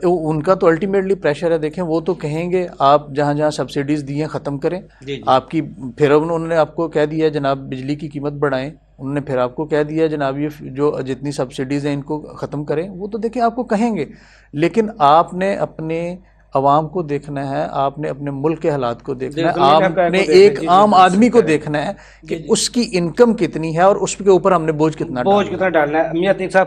ان کا تو الٹیمیٹلی پریشر ہے. دیکھیں وہ تو کہیں گے آپ جہاں جہاں سبسڈیز دی ہیں ختم کریں. آپ کی پھر انہوں نے آپ کو کہہ دیا جناب بجلی کی قیمت بڑھائیں. انہوں نے پھر آپ کو کہہ دیا جناب یہ جو جتنی سبسڈیز ہیں ان کو ختم کریں. وہ تو دیکھیں آپ کو کہیں گے, لیکن آپ نے اپنے عوام کو دیکھنا ہے, آپ نے اپنے ملک کے حالات کو دیکھنا ہے, آپ نے ایک عام آدمی کو دیکھنا ہے کہ اس کی انکم کتنی ہے اور اس کے اوپر ہم نے بوجھ کتنا ڈالنا ہے. میاں عتیق صاحب,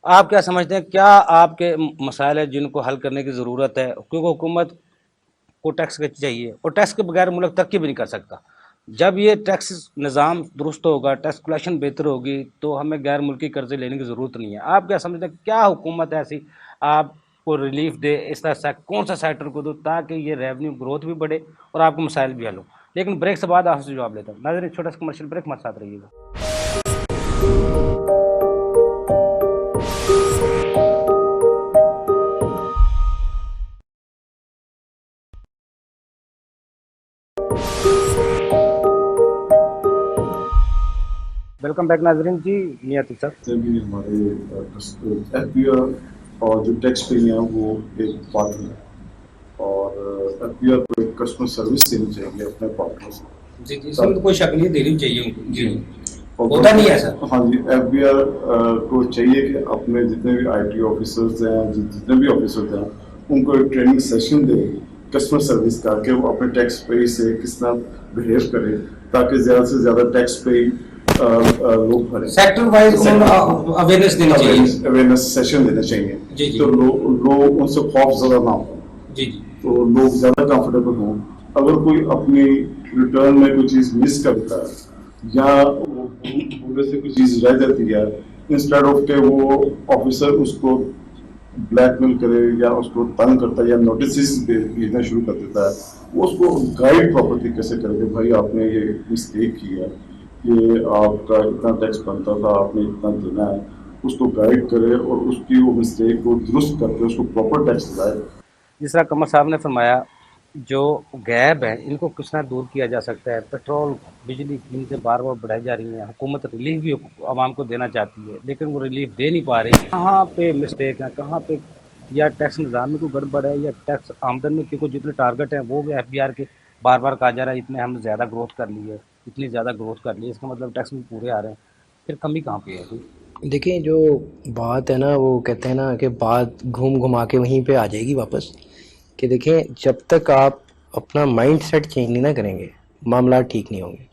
آپ کیا سمجھتے ہیں, کیا آپ کے مسائل ہیں جن کو حل کرنے کی ضرورت ہے؟ کیونکہ حکومت کو ٹیکس چاہیے اور ٹیکس کے بغیر ملک ترقی بھی نہیں کر سکتا. جب یہ ٹیکس نظام درست ہوگا, ٹیکس کلیکشن بہتر ہوگی, تو ہمیں غیر ملکی قرضے لینے کی ضرورت نہیں ہے. آپ کیا سمجھتے ہیں, کیا حکومت ایسی آپ کو ریلیف دے, اس طرح کون سا سیکٹر کو دو تاکہ یہ ریونیو گروتھ بھی بڑھے اور آپ کے مسائل بھی حل ہو؟ لیکن بریک سے بعد آپ سے جواب لیتا ہوں. ناظرین, چھوٹا سا کمرشل بریک, ہمارے ساتھ رہیے گا. ویلکم بیک ناظرین. جی میاں عتیق صاحب, بھی ہمارے FPR اور جو ٹیکس پے ہیں وہ ایک پارٹنر ہے, اور FPR کو ایک کسٹمر سروس دینی چاہیے اپنے پارٹنر سے. جی اس میں تو کوئی شک نہیں, دینی چاہیے ان کو. جی ہوتا نہیں ہے سر. ہاں جی, FPR کو چاہیے کہ اپنے جتنے بھی IT آفیسرز ہیں, جتنے بھی آفیسرز ہیں, ان کو ایک ٹریننگ سیشن دے کسٹمر سروس کا, کہ وہ اپنے ٹیکس پے سے کس طرح بہیو کرے تاکہ زیادہ سے زیادہ ٹیکس پے لوگ بھریں. سیکٹر وائز اویئرنیس دینی چاہیے, اویئرنیس سیشن دینے چاہیے, تو لوگ ان سے خوف زدہ نہ ہوں. تو لوگ زیادہ کمفرٹیبل ہوں. اگر کوئی اپنی ریٹرن میں کوئی چیز مس کرتا ہے یا پورے سے کوئی چیز رہ جاتی ہے, انسٹیڈ آف کہ وہ آفیسر اس کو بلیک میل کرے یا اس کو تنگ کرتا ہے یا نوٹسز بھیجنا شروع کر دیتا ہے, وہ اس کو گائیڈ پراپر طریقے سے کرے کہ بھائی آپ نے یہ مسٹیک کی ہے, کہ آپ کا اتنا ٹیکس بنتا تھا, آپ نے اتنا دینا ہے. اس کو گائیڈ کرے اور اس کی وہ مسٹیک کو درست کر کے اس کو پراپر ٹیکس دلائے. جس طرح قمر صاحب نے فرمایا, جو گیپ ہے ان کو کس طرح دور کیا جا سکتا ہے. پیٹرول بجلی قیمتیں بار بار بڑھائی جا رہی ہیں, حکومت ریلیف بھی عوام کو دینا چاہتی ہے لیکن وہ ریلیف دے نہیں پا رہی. کہاں پہ مسٹیک ہے, کہاں پہ یا ٹیکس نظام میں کوئی گڑبڑ ہے یا ٹیکس آمدن میں کیونکہ جتنے ٹارگٹ ہیں وہ بھی FPR کے بار بار کہا جا رہا ہے اتنے ہم نے زیادہ گروتھ کر لی ہے, اتنی زیادہ گروتھ کر لی ہے, اس کا مطلب ٹیکس میں پورے آ رہے ہیں, پھر کمی کہاں پہ ہے؟ دیکھیں جو بات ہے نا, وہ کہتے ہیں نا کہ بات گھوم گھما کے وہیں پہ آ جائے گی واپس, کہ دیکھیں جب تک آپ اپنا مائنڈ سیٹ چینج نہیں نہ کریں گے معاملات ٹھیک نہیں ہوں گے.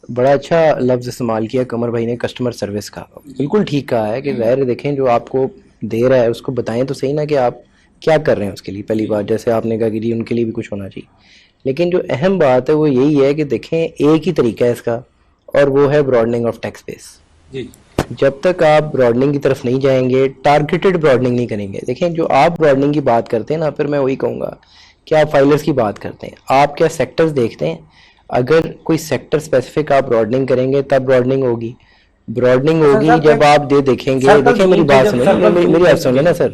بڑا اچھا لفظ استعمال کیا قمر بھائی نے کسٹمر سروس کا, بالکل ٹھیک کہا ہے کہ ظاہر دیکھیں جو آپ کو دے رہا ہے اس کو بتائیں تو صحیح نا کہ آپ کیا کر رہے ہیں اس کے لیے. پہلی بات جیسے آپ نے کہا کہ جی ان کے لیے بھی کچھ ہونا چاہیے, لیکن جو اہم بات ہے وہ یہی ہے کہ دیکھیں ایک ہی طریقہ ہے اس کا, اور وہ ہے براڈننگ آف ٹیکس بیس. جب تک آپ براڈننگ کی طرف نہیں جائیں گے, ٹارگیٹڈ براڈننگ نہیں کریں گے. دیکھیں جو آپ براڈننگ کی بات کرتے ہیں نا, پھر میں وہی کہوں گا کہ آپ فائلرز کی بات کرتے ہیں, آپ کیا سیکٹرز دیکھتے ہیں. اگر کوئی سیکٹر اسپیسیفک آپ براڈننگ کریں گے تب براڈننگ ہوگی. براڈننگ ہوگی جب آپ دیکھیں گے, دیکھیں میری بات سنیں, میری بات سن لیں نا سر.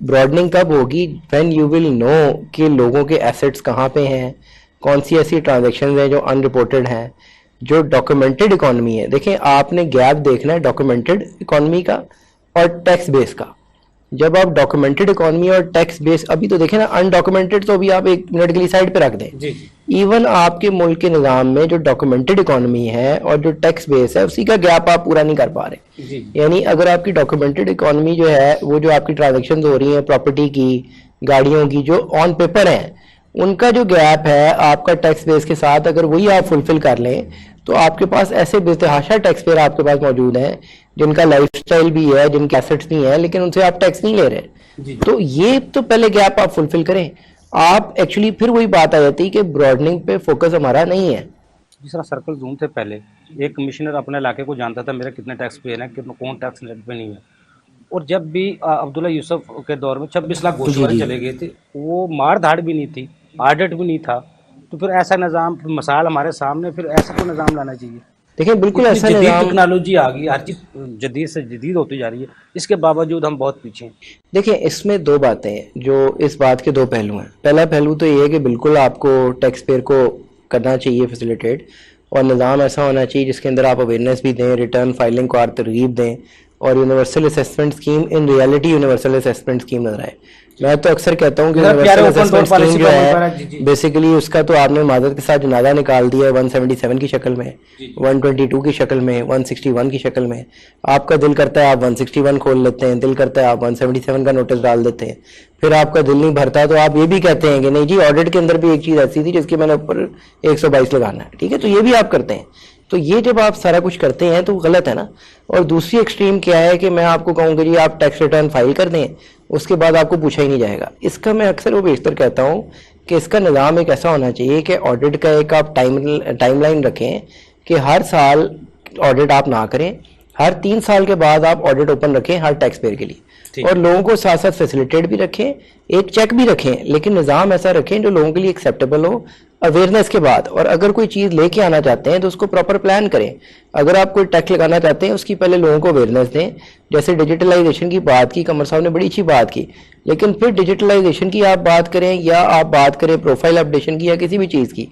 براڈننگ کب ہوگی, وین یو ول نو کہ لوگوں کے ایسٹس کہاں پہ ہیں, کون سی ایسی ٹرانزیکشنز ہیں جو ان رپورٹڈ ہیں, جو ڈاکومنٹڈ اکانومی ہے. دیکھیں آپ نے گیپ دیکھنا ہے ڈاکومنٹڈ اکانومی کا اور ٹیکس بیس کا. جب آپ ڈاکومنٹڈ اکانومی اور ٹیکس بیس، ابھی تو دیکھیں نا انڈاکومنٹڈ تو ابھی آپ ایک منٹ کے لیے سائڈ پہ رکھ دیں، ایون آپ کے ملک کے نظام میں جو ڈاکومنٹڈ اکانومی ہے اور جو ٹیکس بیس ہے اسی کا گیپ آپ پورا نہیں کر پا رہے. یعنی اگر آپ کی ڈاکومنٹڈ اکانومی جو ہے وہ جو آپ کی ٹرانزیکشنز ہو رہی ہیں پراپرٹی کی، گاڑیوں کی، جو آن پیپر ہیں، ان کا جو گیپ ہے آپ کا ٹیکس بیس کے ساتھ، اگر وہی آپ فلفل کر لیں تو آپ کے پاس ایسے بے تحاشا ٹیکس پیئر آپ کے پاس موجود ہیں جن کا لائف سٹائل بھی ہے، جن کے ایسٹس بھی ہیں، لیکن ان سے آپ ٹیکس نہیں لے رہے. تو یہ تو پہلے گیپ آپ فلفل کریں. آپ ایکچولی پھر وہی بات آ جاتی کہ براڈننگ پہ فوکس ہمارا نہیں ہے. جس طرح سرکل زون تھے پہلے، ایک کمشنر اپنے علاقے کو جانتا تھا میرا کتنے ٹیکس پے ہے، کون ٹیکس لیٹ پہ نہیں ہے. اور جب بھی عبداللہ یوسف کے دور میں 26 لاکھ گوشوارے چلے گئے تھے، وہ مار دھاڑ بھی نہیں تھی، آڈٹ بھی نہیں تھا. تو پھر ایسا نظام، مثال ہمارے سامنے، پھر ایسا کوئی نظام لانا چاہیے. دیکھیں بالکل ایسا جدید نظام، ٹیکنالوجی آ گئی، ہر چیز جدید سے جدید ہوتی جا رہی ہے، اس کے باوجود ہم بہت پیچھے ہیں. دیکھیں اس میں دو باتیں ہیں جو اس بات کے دو پہلو ہیں. پہلا پہلو تو یہ ہے کہ بالکل آپ کو ٹیکس پیئر کو کرنا چاہیے فیسیلیٹیٹ، اور نظام ایسا ہونا چاہیے جس کے اندر آپ اویئرنیس بھی دیں، ریٹرن فائلنگ کو اور ترغیب دیں، اور universal assessment scheme in reality universal assessment scheme نظر آئے. میں تو اکثر کہتا ہوں کہ یونیورسل اسیسمنٹ اسکیم جو ہے بیسیکلی اس کا تو آپ نے معذرت کے ساتھ جنازہ نکال دیا ہے 177 کی شکل میں، 122 کی شکل میں، 161 کی شکل میں. آپ کا دل کرتا ہے آپ 161 کھول لیتے ہیں، دل کرتا ہے آپ 177 کا نوٹس ڈال دیتے ہیں. پھر آپ کا دل نہیں بھرتا تو آپ یہ بھی کہتے ہیں کہ نہیں جی آڈٹ کے اندر بھی ایک چیز ایسی تھی جس کی میں نے اوپر 122 لگانا ہے. ٹھیک ہے، تو یہ بھی آپ کرتے ہیں. تو یہ جب آپ سارا کچھ کرتے ہیں تو غلط ہے نا. اور دوسری ایکسٹریم کیا ہے کہ میں آپ کو کہوں کہ جی آپ ٹیکس ریٹرن فائل کر دیں، اس کے بعد آپ کو پوچھا ہی نہیں جائے گا. اس کا میں اکثر وہ بیشتر کہتا ہوں کہ اس کا نظام ایک ایسا ہونا چاہیے کہ آڈٹ کا ایک آپ ٹائم لائن رکھیں کہ ہر سال آڈٹ آپ نہ کریں، ہر 3 سال کے بعد آپ آڈٹ اوپن رکھیں ہر ٹیکس پیئر کے لیے، اور لوگوں کو ساتھ ساتھ فیسیلیٹیٹ بھی رکھیں، ایک چیک بھی رکھیں، لیکن نظام ایسا رکھیں جو لوگوں کے لیے ایکسیپٹیبل ہو اویئرنیس کے بعد. اور اگر کوئی چیز لے کے آنا چاہتے ہیں تو اس کو پراپر پلان کریں. اگر آپ کوئی ٹیکس لگانا چاہتے ہیں اس کی پہلے لوگوں کو اویئرنیس دیں. جیسے ڈیجیٹلائزیشن کی بات کی، قمر صاحب نے بڑی اچھی بات کی، لیکن پھر ڈیجیٹلائزیشن کی آپ بات کریں یا آپ بات کریں پروفائل اپڈیشن کی یا کسی بھی چیز کی،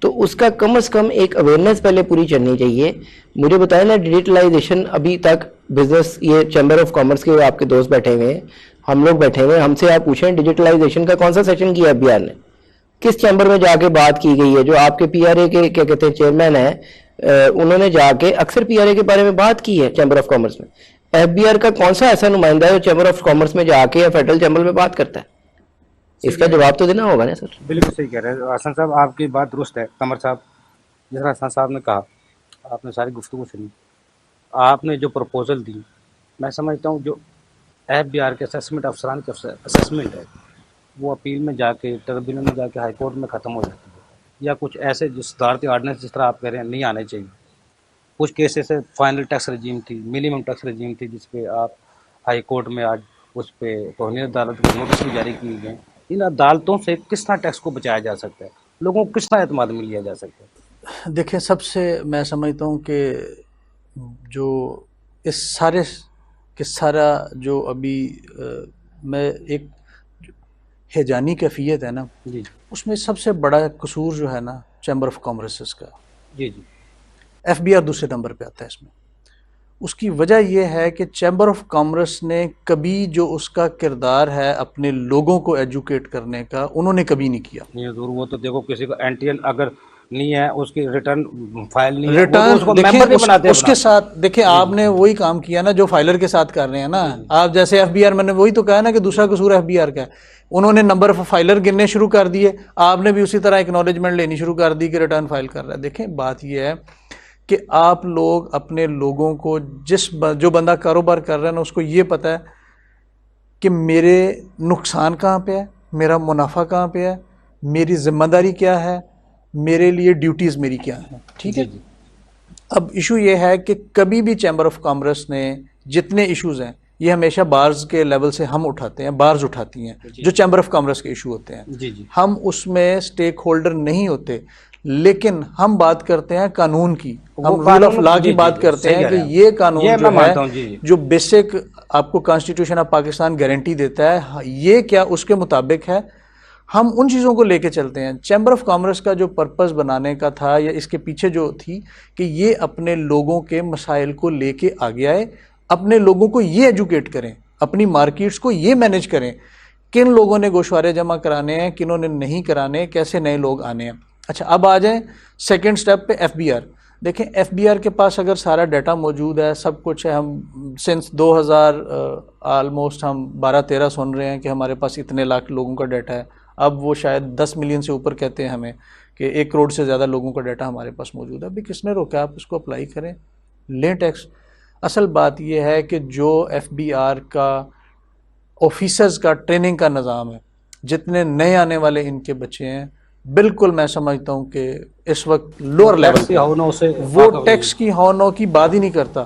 تو اس کا کم از کم ایک اویئرنیس پہلے پوری چلنی چاہیے. مجھے بتائیں نا ڈیجیٹلائزیشن ابھی تک بزنس، یہ چیمبر آف کامرس کے آپ کے دوست بیٹھے ہوئے ہیں، ہم لوگ بیٹھے ہوئے ہیں، ہم سے آپ پوچھیں ڈیجیٹلائزیشن کا کون سا سیشن کیا ایف بی آر نے؟ کس چیمبر میں جا کے بات کی گئی ہے؟ جو آپ کے پی آر اے کے کیا کہتے ہیں چیئرمین ہیں، انہوں نے جا کے اکثر پی آر اے کے بارے میں بات کی ہے چیمبر آف کامرس میں. ایف بی آر کا کون سا ایسا نمائندہ ہے جو چیمبر آف کامرس میں جا کے یا فیڈرل چیمبر میں بات کرتا ہے؟ اس کا جواب تو دینا ہوگا نا سر. بالکل صحیح کہہ رہے ہیں حسن صاحب، آپ کی بات درست ہے. قمر صاحب، جس طرح حسن صاحب نے کہا، آپ نے ساری گفتگو سنی، آپ نے جو پروپوزل دی، میں سمجھتا ہوں جو ایف بی آر کے اسیسمنٹ افسران کے اسیسمنٹ ہے وہ اپیل میں جا کے، ٹربیونل میں جا کے، ہائی کورٹ میں ختم ہو جاتی ہے، یا کچھ ایسے جو صدارتی آرڈیننس جس طرح آپ کہہ رہے ہیں نہیں آنے چاہیے. کچھ کیسز سے فائنل ٹیکس رجیم تھی، منیمم ٹیکس رجیم تھی، جس پہ آپ ہائی کورٹ میں آج اس پہ توہین عدالت کے نوٹس بھی جاری کیے گئے. ان عدالتوں سے کس طرح ٹیکس کو بچایا جا سکتا ہے، لوگوں کو کس طرح اعتماد میں لیا جا سکتا ہے؟ دیکھیں، سب سے میں سمجھتا ہوں کہ جو اس سارے کہ سارا جو ابھی میں ایک ہیجانی کیفیت ہے نا، جی اس میں سب سے بڑا قصور جو ہے نا چیمبر آف کامرس کا. جی ایف بی آر دوسرے نمبر پہ آتا ہے اس میں. اس کی وجہ یہ ہے کہ چیمبر آف کامرس نے کبھی جو اس کا کردار ہے اپنے لوگوں کو ایجوکیٹ کرنے کا، انہوں نے کبھی نہیں کیا. نہیں ضرور، وہ تو دیکھو کسی کا این ٹی این اگر نہیں ہے، اس کی ریٹرن فائل نہیں ہے، ریٹرن دیکھیں اس کے ساتھ، دیکھیں آپ نے وہی کام کیا نا جو فائلر کے ساتھ کر رہے ہیں نا آپ. جیسے ایف بی آر، میں نے وہی تو کہا نا کہ دوسرا قصور ایف بی آر کا ہے. انہوں نے نمبر آف فائلر گننے شروع کر دیے، آپ نے بھی اسی طرح اکنالجمنٹ لینی شروع کر دی کہ ریٹرن فائل کر رہا ہے. دیکھیں بات یہ ہے کہ آپ لوگ اپنے لوگوں کو، جو بندہ کاروبار کر رہا ہے نا، اس کو یہ پتہ ہے کہ میرے نقصان کہاں پہ ہے، میرا منافع کہاں پہ ہے، میری ذمہ داری کیا ہے، میرے لیے ڈیوٹیز میری کیا ہیں. ٹھیک ہے. اب ایشو یہ ہے کہ کبھی بھی چیمبر آف کامرس نے جتنے ایشوز ہیں، یہ ہمیشہ بارز کے لیول سے ہم اٹھاتے ہیں، بارز اٹھاتی ہیں جو چیمبر آف کامرس کے ایشو ہوتے ہیں. ہم اس میں سٹیک ہولڈر نہیں ہوتے، لیکن ہم بات کرتے ہیں قانون کی، ہم رول آف لا کی بات کرتے ہیں کہ یہ قانون جو ہے جو بیسک آپ کو کانسٹیٹیوشن آف پاکستان گارنٹی دیتا ہے، یہ کیا اس کے مطابق ہے. ہم ان چیزوں کو لے کے چلتے ہیں. چیمبر آف کامرس کا جو پرپز بنانے کا تھا یا اس کے پیچھے جو تھی کہ یہ اپنے لوگوں کے مسائل کو لے کے آگے آئے، اپنے لوگوں کو یہ ایجوکیٹ کریں اپنی مارکیٹس کو یہ مینیج کریں کن لوگوں نے گوشوارے جمع کرانے ہیں, کنہوں نے نہیں کرانے, کیسے نئے لوگ آنے ہیں. اچھا اب آ جائیں سیکنڈ سٹیپ پہ ایف بی آر. دیکھیں ایف بی آر کے پاس اگر سارا ڈیٹا موجود ہے, سب کچھ ہے, ہم سنس 2000 آلموسٹ ہم 12-13 سن رہے ہیں کہ ہمارے پاس اتنے لاکھ لوگوں کا ڈیٹا ہے. اب وہ شاید 10 ملین سے اوپر کہتے ہیں ہمیں کہ 1 کروڑ سے زیادہ لوگوں کا ڈیٹا ہمارے پاس موجود ہے. ابھی کس نے روکا؟ آپ اس کو اپلائی کریں, لیں ٹیکس. اصل بات یہ ہے کہ جو ایف بی آر کا آفیسرز کا ٹریننگ کا نظام ہے, جتنے نئے آنے والے ان کے بچے ہیں, بالکل میں سمجھتا ہوں کہ اس وقت لوور لیول وہ ٹیکس کی ہونوں کی بات ہی نہیں کرتا.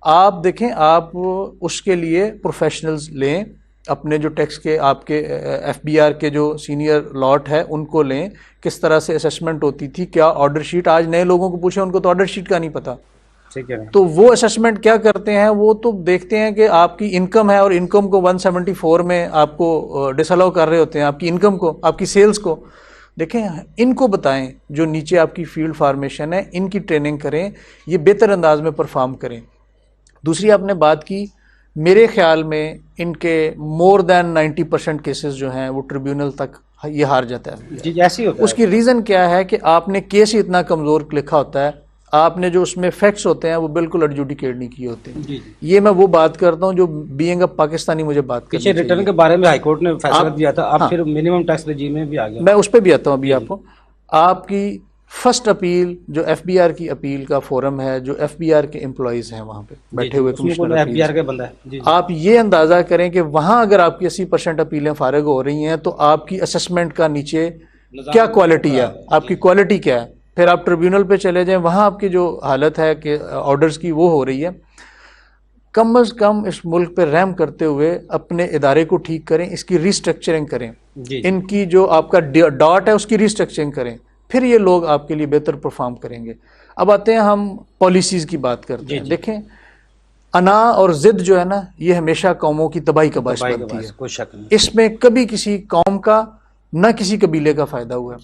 آپ دیکھیں, آپ اس کے لیے پروفیشنلز لیں, اپنے جو ٹیکس کے آپ کے ایف بی آر کے جو سینئر لاٹ ہے ان کو لیں. کس طرح سے اسیسمنٹ ہوتی تھی, کیا آرڈر شیٹ, آج نئے لوگوں کو پوچھیں ان کو تو آرڈر شیٹ کا نہیں پتا. تو وہ اسیسمنٹ کیا کرتے ہیں, وہ تو دیکھتے ہیں کہ آپ کی انکم ہے اور انکم کو 174 میں آپ کو ڈس الاؤ کر رہے ہوتے ہیں, آپ کی انکم کو, آپ کی سیلز کو. دیکھیں ان کو بتائیں جو نیچے آپ کی فیلڈ فارمیشن ہے, ان کی ٹریننگ کریں, یہ بہتر انداز میں پرفارم کریں. دوسری آپ نے بات کی, میرے خیال میں ان کے مور دین 90% کیسز جو ہیں وہ ٹریبیونل تک یہ ہار جاتا ہے. جی ایسی ہوتا ہے. اس کی ریزن کیا ہے کہ آپ نے کیس ہی اتنا کمزور لکھا ہوتا ہے, آپ نے جو اس میں فیکٹس ہوتے ہیں وہ بالکل ایڈجوڈیکیٹ نہیں کیے ہوتے ہیں. یہ میں وہ بات کرتا ہوں جو بینگ اے پاکستانی مجھے بات کرنی چاہیے. ریٹرن کے بارے میں ہائی کورٹ نے فیصلہ دیا تھا, اب پھر منیمم ٹیکس رجیم میں بھی آ گیا. میں اس پہ بھی آتا ہوں ابھی. آپ کو آپ کی فرسٹ اپیل جو ایف بی آر کی اپیل کا فورم ہے, جو ایف بی آر کے امپلائیز ہیں وہاں پہ بیٹھے ہوئے کمشنر ایف بی آر کا بندہ ہے, آپ یہ اندازہ کریں کہ وہاں اگر آپ کی 80% اپیلیں فارغ ہو رہی ہیں تو آپ کی اسسمنٹ کا نیچے کیا کوالٹی ہے, آپ کی کوالٹی کیا ہے. پھر آپ ٹریبیونل پہ چلے جائیں, وہاں آپ کی جو حالت ہے کہ آرڈرز کی وہ ہو رہی ہے. کم از کم اس ملک پہ رحم کرتے ہوئے اپنے ادارے کو ٹھیک کریں, اس کی ریسٹرکچرنگ کریں, ان کی جو آپ کا ڈاٹ ہے اس کی ریسٹرکچرنگ کریں, پھر یہ لوگ آپ کے لیے بہتر پرفارم کریں گے. اب آتے ہیں ہم پالیسیز کی بات کرتے ہیں. دیکھیں انا اور ضد جو ہے نا, یہ ہمیشہ قوموں کی تباہی کا باعث بنتی ہے, کوئی شک نہیں. اس میں کبھی کسی قوم کا نہ کسی قبیلے کا فائدہ ہوا.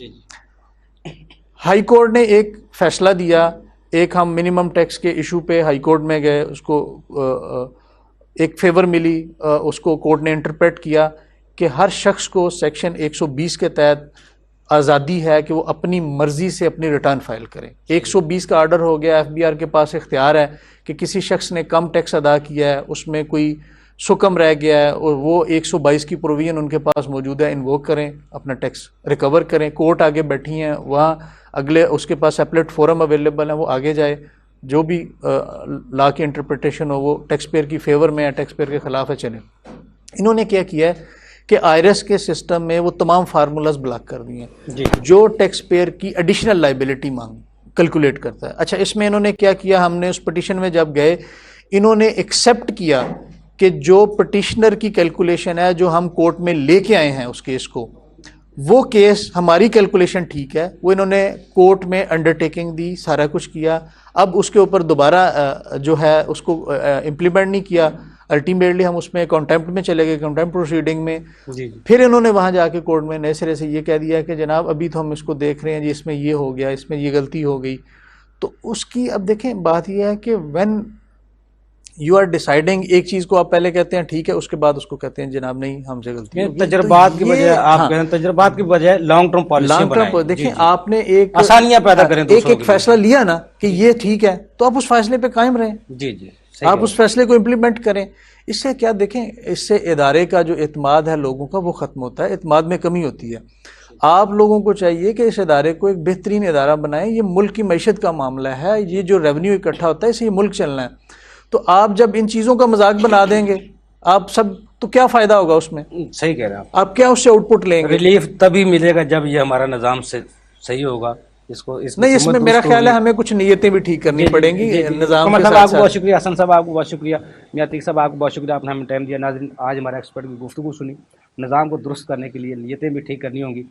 ہائی کورٹ نے ایک فیصلہ دیا, ایک ہم منیمم ٹیکس کے ایشو پہ ہائی کورٹ میں گئے, اس کو ایک فیور ملی, اس کو کورٹ نے انٹرپریٹ کیا کہ ہر شخص کو سیکشن 120 کے تحت آزادی ہے کہ وہ اپنی مرضی سے اپنی ریٹرن فائل کرے. 120 کا آرڈر ہو گیا, ایف بی آر کے پاس اختیار ہے کہ کسی شخص نے کم ٹیکس ادا کیا ہے, اس میں کوئی سکم رہ گیا ہے اور وہ 122 کی پروویژن ان کے پاس موجود ہے, انووک کریں, اپنا ٹیکس ریکور کریں. کورٹ آگے بیٹھی ہیں, وہاں اگلے اس کے پاس ایپلیٹ فورم اویلیبل ہے, وہ آگے جائے, جو بھی لا کی انٹرپریٹیشن ہو وہ ٹیکس پیئر کی فیور میں ہے, ٹیکس پیئر کے خلاف ہے, چلیں. انہوں نے کیا کیا ہے کہ آئرس کے سسٹم میں وہ تمام فارمولاز بلاک کر دی ہیں جو ٹیکس پیئر کی ایڈیشنل لائبلٹی کیلکولیٹ کرتا ہے. اچھا اس میں انہوں نے کیا کیا, ہم نے اس پٹیشن میں جب گئے, انہوں نے ایکسیپٹ کیا کہ جو پٹیشنر کی کیلکولیشن ہے جو ہم کورٹ میں لے کے آئے ہیں اس کیس کو, وہ کیس ہماری کیلکولیشن ٹھیک ہے. وہ انہوں نے کورٹ میں انڈرٹیکنگ دی, سارا کچھ کیا, اب اس کے اوپر دوبارہ جو ہے اس کو امپلیمنٹ نہیں کیا. الٹیمیٹلی ہم اس میں کنٹیمپٹ میں چلے گئے, کنٹیمپٹ پروسیڈنگ میں. پھر انہوں نے وہاں جا کے کورٹ میں نئے سرے سے یہ کہہ دیا کہ جناب ابھی تو ہم اس کو دیکھ رہے ہیں جی, اس میں یہ ہو گیا, اس میں یہ غلطی ہو گئی. تو اس کی اب دیکھیں بات یہ ہے کہ وین یو آر ڈیسائیڈنگ ایک چیز کو آپ پہلے کہتے ہیں ٹھیک ہے, اس کے بعد اس کو کہتے ہیں جناب نہیں ہم سے غلطی ہے. تجربات کی بجائے آپ کہتے ہیں تجربات کی بجائے لانگ ٹرم پالیسی بنائیں. دیکھیں آپ نے ایک آسانیاں پیدا کریں, ایک فیصلہ لیا نا کہ یہ ٹھیک ہے, تو آپ اس فیصلے پہ قائم رہیں. آپ اس فیصلے کو امپلیمنٹ کریں. اس سے کیا دیکھیں, اس سے ادارے کا جو اعتماد ہے لوگوں کا وہ ختم ہوتا ہے, اعتماد میں کمی ہوتی ہے. آپ لوگوں کو چاہیے کہ اس ادارے کو ایک بہترین ادارہ بنائیں. یہ ملک کی معیشت کا معاملہ ہے, یہ جو ریونیو اکٹھا ہوتا ہے اس سے یہ ملک چلنا ہے. تو آپ جب ان چیزوں کا مذاق بنا دیں گے آپ سب, تو کیا فائدہ ہوگا اس میں؟ صحیح کہہ رہے ہیں آپ کیا اس سے آؤٹ پٹ لیں گے؟ ریلیف تبھی ملے گا جب یہ ہمارا نظام سے صحیح ہوگا. نہیں, اس میں میرا خیال ہے ہمیں کچھ نیتیں بھی ٹھیک کرنی پڑیں گی نظام کے ساتھ. آپ کو بہت شکریہ, حسن صاحب آپ کو بہت شکریہ, میاں عتیق صاحب آپ کو بہت شکریہ, آپ نے ہمیں ٹائم دیا. ناظرین آج ہمارے ایکسپرٹ کی گفتگو سنی. نظام کو درست کرنے کے لیے نیتیں بھی ٹھیک کرنی ہوں گی.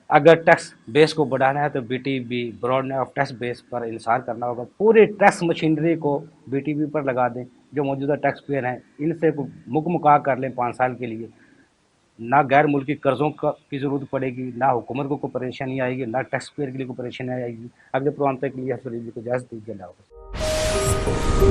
اگر ٹیکس بیس کو بڑھانا ہے تو B T B broadening of tax base پر انحصار کرنا ہوگا. پورے ٹیکس مشینری کو بی ٹی بی پر لگا دیں. جو موجودہ ٹیکس پیئر ہیں ان سے مکا کر لیں 5 سال کے لیے. نہ غیر ملکی قرضوں کی ضرورت پڑے گی, نہ حکومت کو کوئی پریشانی آئے گی, نہ ٹیکس پیئر کے لیے کوئی پریشانی آئے گی. اگلے پروگرام تک کے لیے کو اجازت دیجیے. اللہ حافظ.